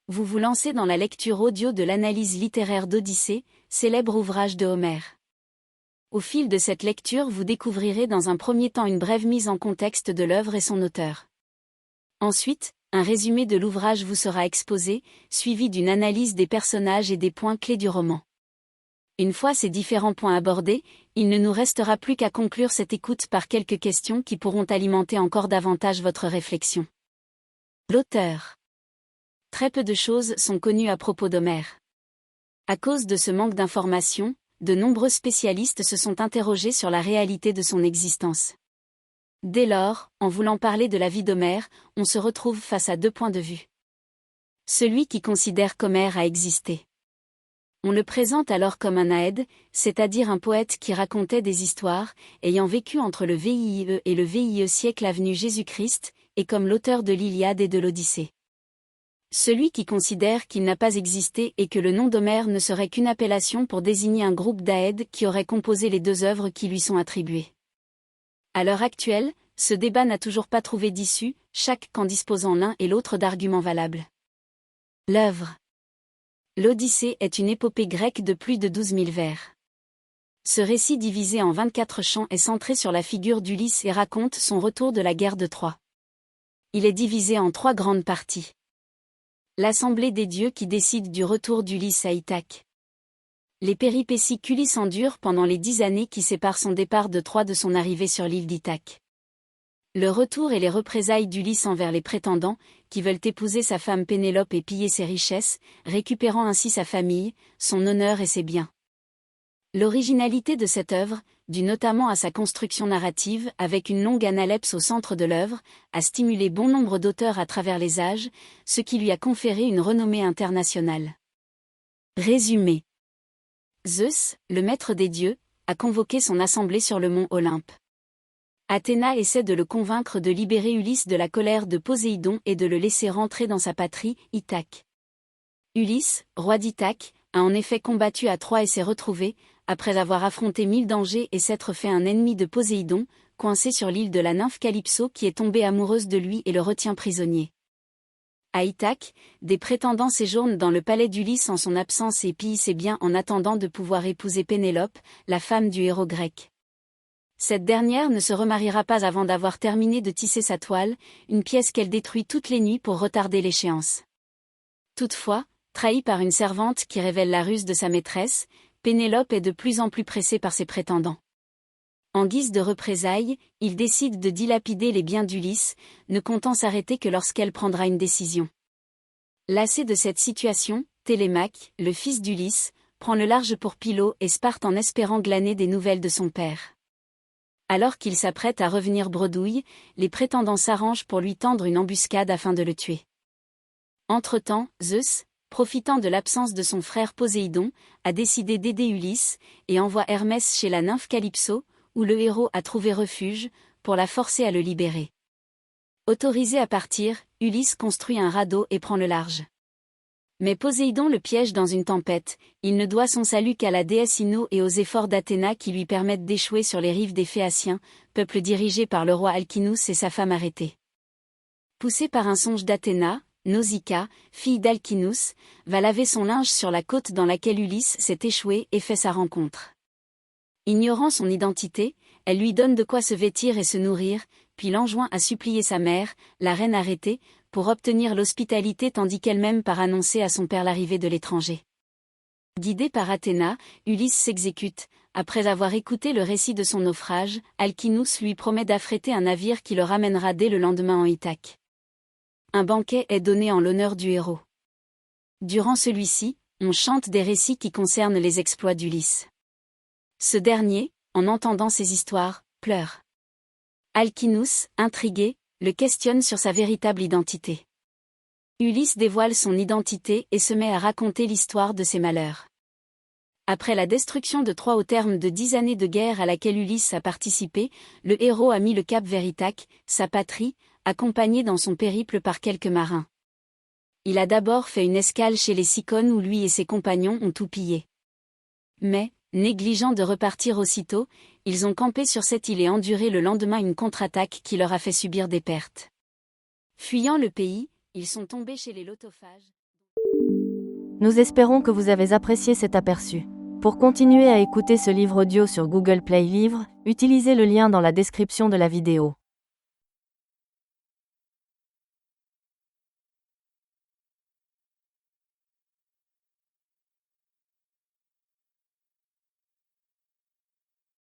Vous vous lancez dans la lecture audio de l'analyse littéraire d'Odyssée, célèbre ouvrage de Homère. Au fil de cette lecture, vous découvrirez dans un premier temps une brève mise en contexte de l'œuvre et son auteur. Ensuite, un résumé de l'ouvrage vous sera exposé, suivi d'une analyse des personnages et des points clés du roman. Une fois ces différents points abordés, il ne nous restera plus qu'à conclure cette écoute par quelques questions qui pourront alimenter encore davantage votre réflexion. L'auteur. Très peu de choses sont connues à propos d'Homère. À cause de ce manque d'informations, de nombreux spécialistes se sont interrogés sur la réalité de son existence. Dès lors, en voulant parler de la vie d'Homère, on se retrouve face à deux points de vue. Celui qui considère qu'Homère a existé. On le présente alors comme un aède, c'est-à-dire un poète qui racontait des histoires, ayant vécu entre le VIIe et le VIe siècle avenu Jésus-Christ, et comme l'auteur de l'Iliade et de l'Odyssée. Celui qui considère qu'il n'a pas existé et que le nom d'Homère ne serait qu'une appellation pour désigner un groupe d'aèdes qui aurait composé les deux œuvres qui lui sont attribuées. À l'heure actuelle, ce débat n'a toujours pas trouvé d'issue, chaque camp disposant l'un et l'autre d'arguments valables. L'œuvre. L'Odyssée est une épopée grecque de plus de 12 000 vers. Ce récit divisé en 24 chants est centré sur la figure d'Ulysse et raconte son retour de la guerre de Troie. Il est divisé en 3 grandes parties. L'assemblée des dieux qui décide du retour d'Ulysse à Ithaque. Les péripéties qu'Ulysse endure pendant les 10 années qui séparent son départ de Troie de son arrivée sur l'île d'Ithaque. Le retour et les représailles d'Ulysse envers les prétendants, qui veulent épouser sa femme Pénélope et piller ses richesses, récupérant ainsi sa famille, son honneur et ses biens. L'originalité de cette œuvre, due notamment à sa construction narrative, avec une longue analepse au centre de l'œuvre, a stimulé bon nombre d'auteurs à travers les âges, ce qui lui a conféré une renommée internationale. Résumé. Zeus, le maître des dieux, a convoqué son assemblée sur le mont Olympe. Athéna essaie de le convaincre de libérer Ulysse de la colère de Poséidon et de le laisser rentrer dans sa patrie, Ithaque. Ulysse, roi d'Ithaque, a en effet combattu à Troie et s'est retrouvé, après avoir affronté 1000 dangers et s'être fait un ennemi de Poséidon, coincé sur l'île de la nymphe Calypso qui est tombée amoureuse de lui et le retient prisonnier. À Ithaque, des prétendants séjournent dans le palais d'Ulysse en son absence et pillent ses biens en attendant de pouvoir épouser Pénélope, la femme du héros grec. Cette dernière ne se remariera pas avant d'avoir terminé de tisser sa toile, une pièce qu'elle détruit toutes les nuits pour retarder l'échéance. Toutefois, trahie par une servante qui révèle la ruse de sa maîtresse, Pénélope est de plus en plus pressée par ses prétendants. En guise de représailles, il décide de dilapider les biens d'Ulysse, ne comptant s'arrêter que lorsqu'elle prendra une décision. Lassé de cette situation, Télémaque, le fils d'Ulysse, prend le large pour Pylo et Sparte en espérant glaner des nouvelles de son père. Alors qu'il s'apprête à revenir bredouille, les prétendants s'arrangent pour lui tendre une embuscade afin de le tuer. Entre-temps, Zeus, profitant de l'absence de son frère Poséidon, a décidé d'aider Ulysse, et envoie Hermès chez la nymphe Calypso, où le héros a trouvé refuge, pour la forcer à le libérer. Autorisé à partir, Ulysse construit un radeau et prend le large. Mais Poséidon le piège dans une tempête, il ne doit son salut qu'à la déesse Ino et aux efforts d'Athéna qui lui permettent d'échouer sur les rives des Phéaciens, peuple dirigé par le roi Alcinous et sa femme arrêtée. Poussé par un songe d'Athéna, Nausicaa, fille d'Alcinous, va laver son linge sur la côte dans laquelle Ulysse s'est échoué et fait sa rencontre. Ignorant son identité, elle lui donne de quoi se vêtir et se nourrir, puis l'enjoint à supplier sa mère, la reine arrêtée, pour obtenir l'hospitalité tandis qu'elle-même part annoncer à son père l'arrivée de l'étranger. Guidé par Athéna, Ulysse s'exécute. Après avoir écouté le récit de son naufrage, Alcinous lui promet d'affréter un navire qui le ramènera dès le lendemain en Ithaque. Un banquet est donné en l'honneur du héros. Durant celui-ci, on chante des récits qui concernent les exploits d'Ulysse. Ce dernier, en entendant ces histoires, pleure. Alcinous, intrigué, le questionne sur sa véritable identité. Ulysse dévoile son identité et se met à raconter l'histoire de ses malheurs. Après la destruction de Troie au terme de 10 années de guerre à laquelle Ulysse a participé, le héros a mis le cap vers Ithaque, sa patrie, accompagné dans son périple par quelques marins. Il a d'abord fait une escale chez les Cicones où lui et ses compagnons ont tout pillé. Mais, négligeant de repartir aussitôt, ils ont campé sur cette île et enduré le lendemain une contre-attaque qui leur a fait subir des pertes. Fuyant le pays, ils sont tombés chez les Lotophages. Nous espérons que vous avez apprécié cet aperçu. Pour continuer à écouter ce livre audio sur Google Play Livres, utilisez le lien dans la description de la vidéo.